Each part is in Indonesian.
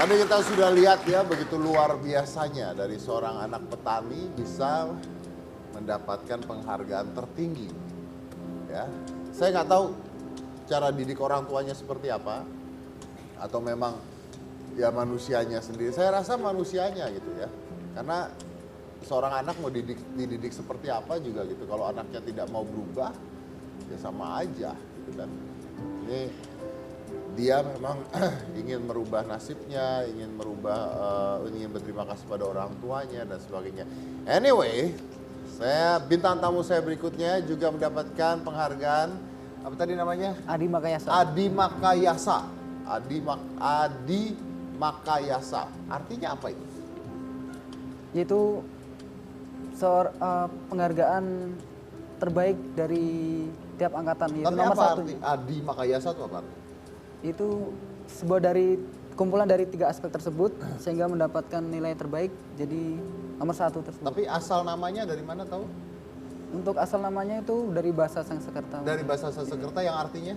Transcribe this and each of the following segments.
Tadi kita sudah lihat ya begitu luar biasanya dari seorang anak petani bisa mendapatkan penghargaan tertinggi. Ya, saya nggak tahu cara didik orang tuanya seperti apa, atau memang ya manusianya sendiri. Saya rasa manusianya gitu ya, karena seorang anak mau dididik seperti apa juga gitu. Kalau anaknya tidak mau berubah, ya sama aja gitu kan. Ini dia memang ingin merubah nasibnya, ingin ingin berterima kasih pada orang tuanya dan sebagainya. Anyway, bintang tamu saya berikutnya juga mendapatkan penghargaan, apa tadi namanya? Adi Makayasa. Adi Makayasa. Adi Makayasa. Artinya apa itu? Yaitu penghargaan terbaik dari tiap angkatan, yaitu Tapi nomor apa satu. arti Adi Makayasa itu apa? Itu sebuah dari kumpulan dari 3 aspek tersebut sehingga mendapatkan nilai terbaik jadi nomor 1 tersebut. Tapi asal namanya dari mana tahu? Untuk asal namanya itu dari bahasa Sanskerta. Dari bahasa Sanskerta yang artinya?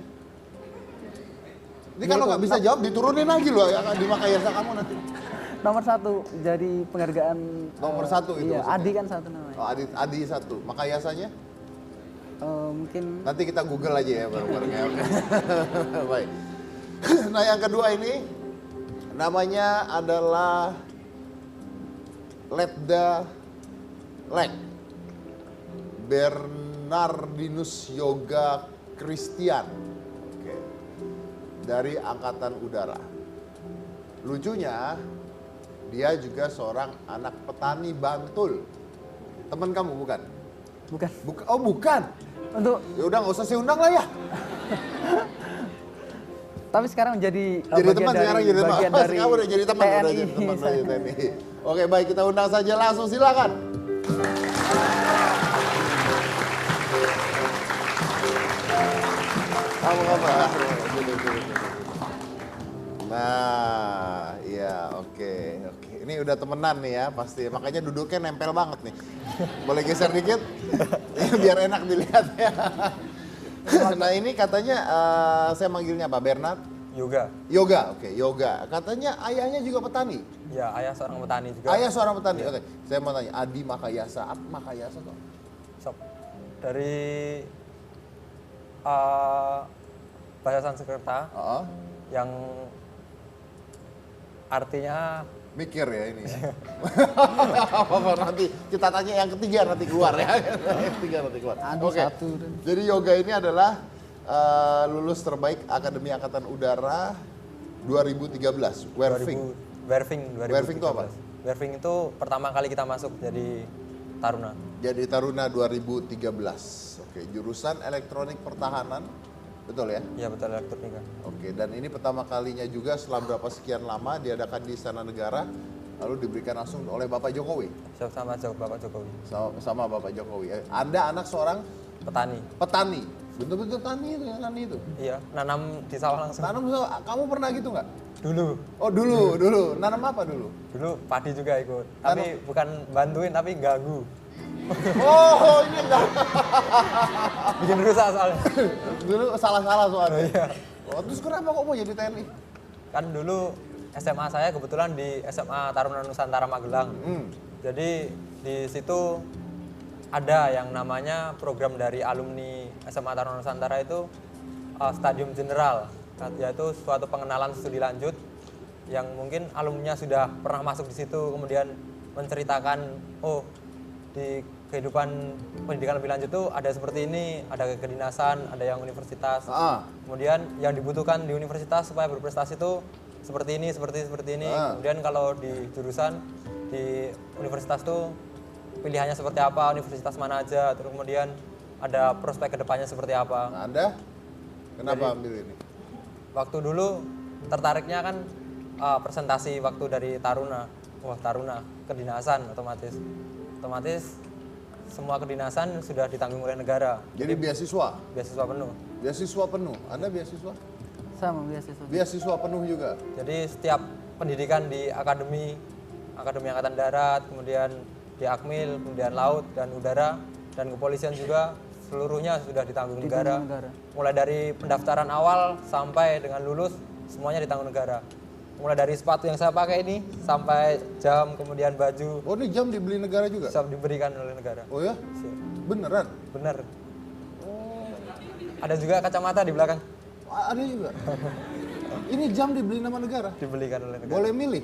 Ini kalau nggak bisa jawab diturunin lagi loh ya Adi Makayasa kamu nanti. Nomor 1 jadi penghargaan. Nomor 1 itu iya, maksudnya? Adi kan 1 namanya. Oh, Adi 1. Makayasanya? Mungkin Nanti kita Google aja ya bareng-bareng ya. Baik. Nah yang kedua ini namanya adalah Letda Lek Bernardinus Yoga Christian. Oke. Dari Angkatan Udara. Lucunya dia juga seorang anak petani Bantul. Teman kamu bukan? bukan. Oh bukan. Untuk Ya udah nggak usah saya undang lah ya. tapi sekarang jadi Teman sekarang jadi teman. bagian dari Kamu udah jadi teman, TNI. udah jadi teman dari TNI. Oke baik, kita undang saja langsung, silakan. Kamu apa? Nah, iya oke. Ini udah temenan nih ya pasti, makanya duduknya nempel banget nih. Boleh geser dikit? Biar enak dilihat ya. Nah ini katanya saya manggilnya apa? Bernard? Yoga. Yoga, oke, Yoga. Katanya ayahnya juga petani. Ya, ayah seorang petani juga. Ayah seorang petani. Oke, saya mau tanya, Adi Makayasa. Apa Makayasa tuh? Sob. Dari bahasa Sanskerta Oh, yang artinya mikir ya ini. Apa nanti kita tanya yang ketiga nanti keluar ya. Yang ketiga nanti keluar. Adi Oke. 1. Jadi Yoga ini adalah lulus terbaik Akademi Angkatan Udara 2013, Werving. Werving 2013. Werving itu apa? Werving itu pertama kali kita masuk jadi Taruna. Jadi Taruna 2013. Oke, jurusan Elektronik Pertahanan. Betul ya? Iya betul, elektronika. Oke, dan ini pertama kalinya juga setelah berapa sekian lama diadakan di Istana Negara, lalu diberikan langsung oleh Bapak Jokowi. Sama Bapak Jokowi. Sama Bapak Jokowi. Anda anak seorang Petani. petani. Betul-betul tani itu ya, tani itu. Iya, nanam di sawah langsung. Nanam, kamu pernah gitu nggak? Dulu. Oh dulu. Nanam apa dulu? Dulu padi juga ikut. Tapi bukan bantuin, tapi ganggu. Oh ini enggak. Bikin rusak soalnya. Dulu salah-salah soalnya. Oh, iya. Oh, terus kenapa kok mau jadi TNI? Kan dulu SMA saya kebetulan di SMA Taruna Nusantara Magelang. Jadi di situ ada yang namanya program dari alumni SMA Taruna Nusantara itu Stadium General, yaitu suatu pengenalan studi lanjut yang mungkin alumninya sudah pernah masuk di situ, kemudian menceritakan, oh di kehidupan pendidikan lebih lanjut tuh ada seperti ini, ada kedinasan, ada yang universitas. Kemudian yang dibutuhkan di universitas supaya berprestasi itu seperti ini. Kemudian kalau di jurusan di universitas tuh pilihannya seperti apa, universitas mana aja, terus kemudian ada prospek kedepannya seperti apa. Nah, Anda kenapa ambil ini? Waktu dulu tertariknya kan presentasi waktu dari Taruna. Wah, Taruna, kedinasan otomatis semua kedinasan sudah ditanggung oleh negara. Jadi beasiswa? Beasiswa penuh. Beasiswa penuh. Anda beasiswa? Sama beasiswa. Beasiswa penuh juga? Jadi setiap pendidikan di Akademi Angkatan Darat, kemudian di Akmil, kemudian Laut dan Udara, dan Kepolisian juga seluruhnya sudah ditanggung negara. Mulai dari pendaftaran awal sampai dengan lulus, semuanya ditanggung negara. mulai dari sepatu yang saya pakai ini sampai jam, kemudian baju Oh, ini jam dibeli negara juga? bisa diberikan oleh negara. Oh ya? Beneran? Bener. Ada juga kacamata di belakang, Ada juga. Ini jam dibeli nama negara? dibelikan oleh negara. Boleh milih?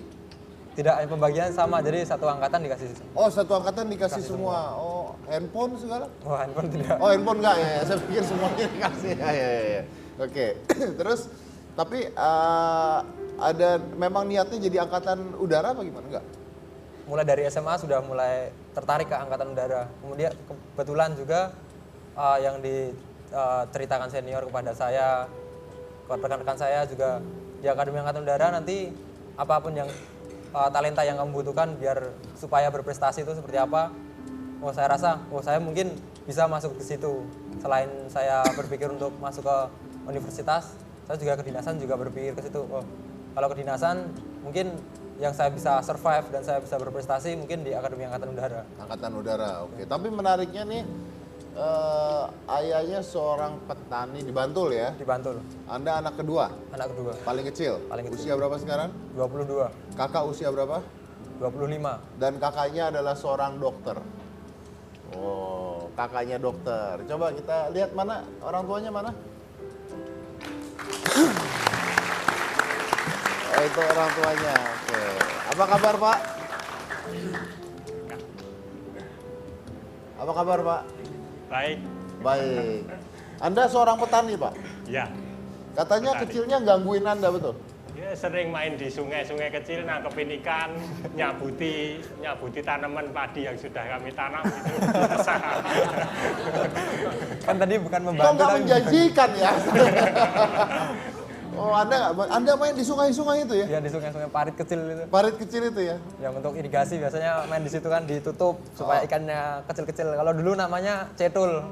Tidak, pembagian sama, jadi satu angkatan dikasih. Oh, satu angkatan dikasih semua. Oh, handphone segala? Wah, handphone tidak. Oh, handphone enggak ya? Saya pikir semuanya dikasih. Ya. Oke. Terus, tapi ada memang niatnya jadi angkatan udara apa gimana? Enggak? Mulai dari SMA sudah mulai tertarik ke angkatan udara. Kemudian kebetulan juga yang diceritakan senior kepada saya, rekan-rekan saya juga di Akademi Angkatan Udara, nanti apapun yang talenta yang kamu butuhkan biar supaya berprestasi itu seperti apa. Oh, saya rasa, saya mungkin bisa masuk ke situ. Selain saya berpikir untuk masuk ke universitas, saya juga kedinasan juga berpikir ke situ. Oh, kalau kedinasan mungkin yang saya bisa survive dan saya bisa berprestasi mungkin di Akademi Angkatan Udara. Angkatan udara, oke. Tapi menariknya nih, ayahnya seorang petani di Bantul ya? Di Bantul, Anda anak kedua? anak kedua, Paling kecil? Paling kecil. Usia berapa sekarang? 22, Kakak usia berapa? 25. Dan kakaknya adalah seorang dokter. Oh, kakaknya dokter. Coba kita lihat mana orang tuanya mana? Oh, itu orang tuanya. Oke. Apa kabar, Pak? Apa kabar, Pak? Baik, Baik. Anda seorang petani, Pak. ya. Katanya Petani. kecilnya gangguin Anda, betul? Ya, sering main di sungai-sungai kecil, nangkepin ikan, nyabuti tanaman padi yang sudah kami tanam itu. biasa. Kan tadi bukan Kok membantu nggak tapi menjanjikan ya? Oh, Anda main di sungai-sungai itu ya? ya di sungai-sungai parit kecil itu. Parit kecil itu ya? Yang untuk irigasi biasanya main di situ kan ditutup supaya ikannya kecil-kecil. Kalau dulu namanya cetul.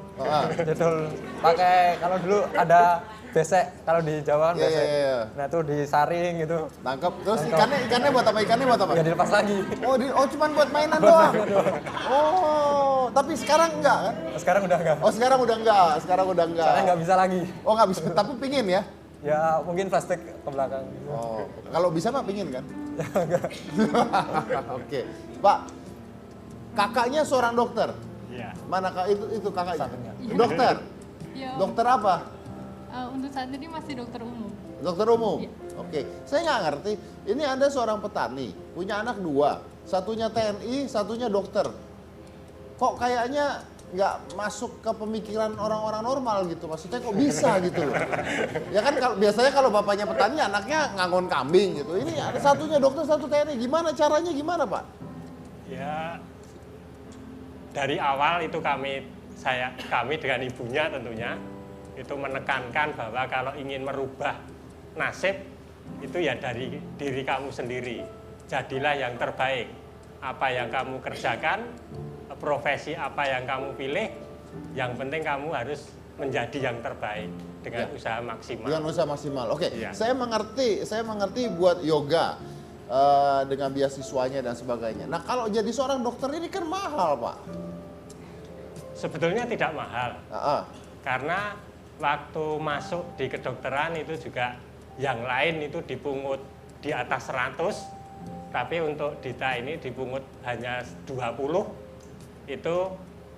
Cetul. Pakai kalau dulu ada besek, kalau di Jawa kan Iya, besek. iya, iya. Nah, itu disaring gitu. Tangkap. Terus ikannya buat apa? Ikannya buat apa? Ya dilepas lagi. Oh, cuman buat mainan doang. Oh, tapi sekarang enggak kan? Sekarang udah enggak. Oh, sekarang udah enggak. Sekarang udah enggak. Soalnya nggak bisa lagi. Oh, nggak bisa. Tapi pingin ya? Ya mungkin plastik ke belakang. Oh, kalau bisa mah pingin kan? Oke, Pak. Kakaknya seorang dokter. Ya, Mana kak itu kakaknya? Satunya. Dokter. Ya, Dokter apa? untuk saat ini masih dokter umum. Dokter umum. Oke, saya nggak ngerti. Ini Anda seorang petani, punya anak dua, satunya TNI, satunya dokter. Kok kayaknya nggak masuk ke pemikiran orang-orang normal gitu? Maksudnya kok bisa gitu loh? Ya kan biasanya kalau bapaknya petani, anaknya ngangon kambing gitu. Ini ada satunya dokter, satu TNI. Gimana caranya? Gimana Pak? ya. Dari awal itu kami dengan ibunya tentunya itu menekankan bahwa kalau ingin merubah nasib itu ya dari diri kamu sendiri. Jadilah yang terbaik. Apa yang kamu kerjakan, profesi apa yang kamu pilih, yang penting kamu harus menjadi yang terbaik dengan usaha maksimal. Dengan usaha maksimal. Oke, Iya. saya mengerti buat yoga dengan beasiswanya dan sebagainya. Nah, kalau jadi seorang dokter ini kan mahal, Pak. Sebetulnya tidak mahal. Ah, ah. Karena waktu masuk di kedokteran itu juga yang lain itu dipungut di atas 100, tapi untuk Dita ini dipungut hanya 20. Itu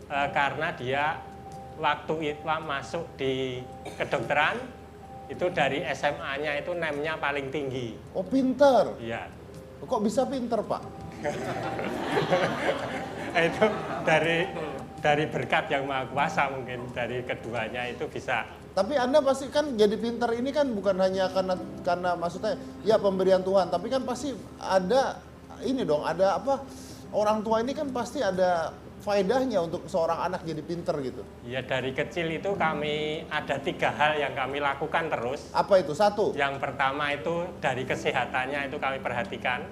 karena dia waktu itu masuk di kedokteran itu dari SMA-nya itu NEM-nya paling tinggi. Oh, pinter. Iya. Kok bisa pinter, Pak? Itu dari berkat yang Maha Kuasa mungkin dari keduanya itu bisa. Tapi Anda pasti kan jadi pinter ini kan bukan hanya karena maksudnya ya pemberian Tuhan, tapi kan pasti ada ini dong, ada apa? Orang tua ini kan pasti ada faedahnya untuk seorang anak jadi pinter gitu. Ya dari kecil itu kami ada 3 hal yang kami lakukan terus. Apa itu? Satu. Yang pertama itu dari kesehatannya itu kami perhatikan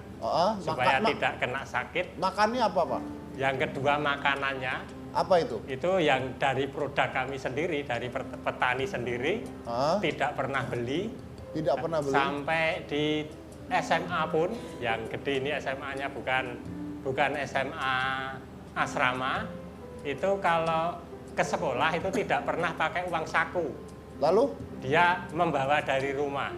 supaya tidak kena sakit. Makannya apa, Pak? Yang kedua makanannya Apa itu? itu yang dari produk kami sendiri, dari petani sendiri, tidak pernah beli. Tidak pernah beli. Sampai di SMA pun, yang gede ini SMA-nya bukan SMA asrama, itu kalau ke sekolah itu tidak pernah pakai uang saku. Lalu? Dia membawa dari rumah.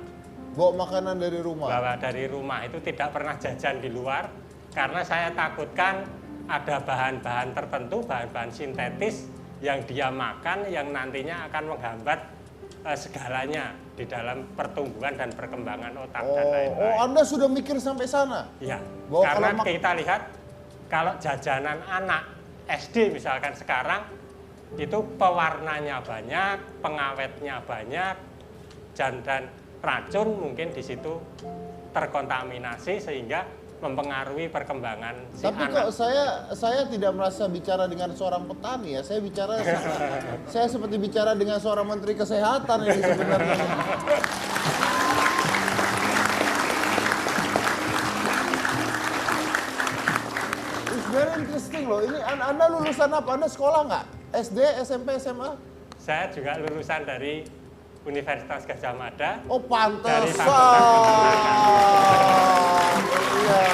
Bawa makanan dari rumah. bawa dari rumah itu tidak pernah jajan di luar karena saya takutkan ada bahan-bahan tertentu, bahan-bahan sintetis yang dia makan yang nantinya akan menghambat segalanya di dalam pertumbuhan dan perkembangan otak dan lain-lain. Anda sudah mikir sampai sana? Ya, Bahwa karena kalau kita lihat kalau jajanan anak SD misalkan sekarang itu pewarnanya banyak, pengawetnya banyak, dan racun mungkin di situ terkontaminasi sehingga mempengaruhi perkembangan si Tapi anak. kok saya tidak merasa bicara dengan seorang petani ya. Saya seperti bicara dengan seorang menteri kesehatan ini sebenarnya. It's very interesting loh. Ini Anda lulusan apa? Anda sekolah nggak? SD, SMP, SMA? Saya juga lulusan dari Universitas Gadjah Mada. Oh Dari pantesan. Iya.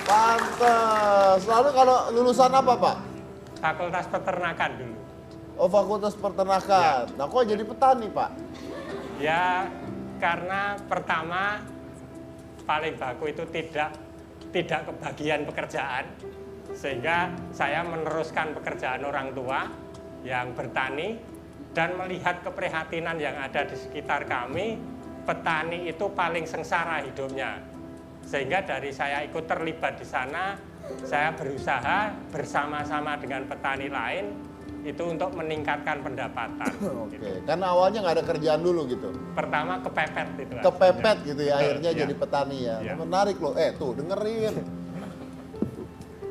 Pantes. Lalu kalau lulusan apa Pak? Fakultas Peternakan dulu. Oh Fakultas Peternakan. Nah kok jadi petani Pak? Ya karena pertama paling baku itu tidak kebagian pekerjaan sehingga saya meneruskan pekerjaan orang tua yang bertani dan melihat keprihatinan yang ada di sekitar kami. Petani itu paling sengsara hidupnya sehingga dari saya ikut terlibat di sana, saya berusaha bersama-sama dengan petani lain itu untuk meningkatkan pendapatan. Oke. Karena awalnya nggak ada kerjaan dulu gitu. Pertama kepepet itu. Kepepet gitu ya akhirnya Iya. jadi petani ya. Iya. Menarik loh. Tuh dengerin.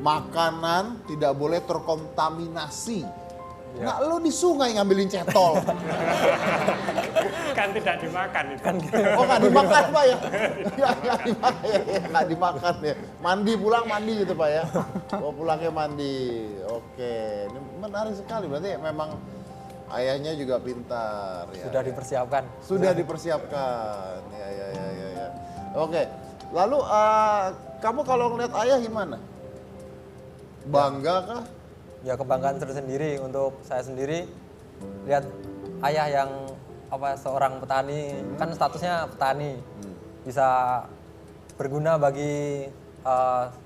Makanan tidak boleh terkontaminasi. Iya. Nah lo di sungai ngambilin cetol. Kan tidak dimakan itu. Oh nggak dimakan Pak ya? Nggak dimakan ya. Mandi pulang mandi gitu Pak ya? Oh pulangnya mandi. Oke, ini menarik sekali. Berarti memang ayahnya juga pintar. Ya. Sudah dipersiapkan. Sudah dipersiapkan. Ya. Oke, lalu kamu kalau ngeliat ayah gimana? Bangga kah? Ya kebanggaan tersendiri untuk saya sendiri lihat ayah yang seorang petani, kan statusnya petani, bisa berguna bagi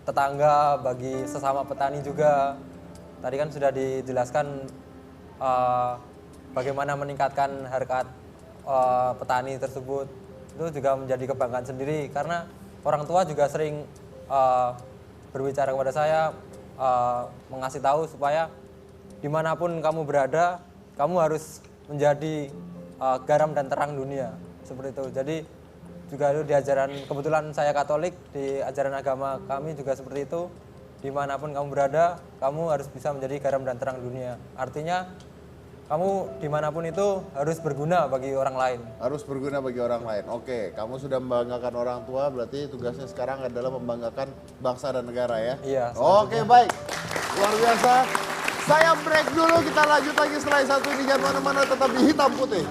tetangga, bagi sesama petani juga. Tadi kan sudah dijelaskan bagaimana meningkatkan harkat petani tersebut. Itu juga menjadi kebanggaan sendiri karena orang tua juga sering berbicara kepada saya, mengasih tahu supaya dimanapun kamu berada, kamu harus menjadi garam dan terang dunia, seperti itu. Jadi juga itu di ajaran, kebetulan saya Katolik, di ajaran agama kami juga seperti itu. Dimanapun kamu berada, kamu harus bisa menjadi garam dan terang dunia. Artinya kamu dimanapun itu harus berguna bagi orang lain. Harus berguna bagi orang lain. Oke, kamu sudah membanggakan orang tua, berarti tugasnya sekarang adalah membanggakan bangsa dan negara ya? Iya. Oke, baik. Luar biasa. Saya break dulu, kita lanjut lagi setelah satu ini. Jangan mana-mana, tetap di Hitam Putih.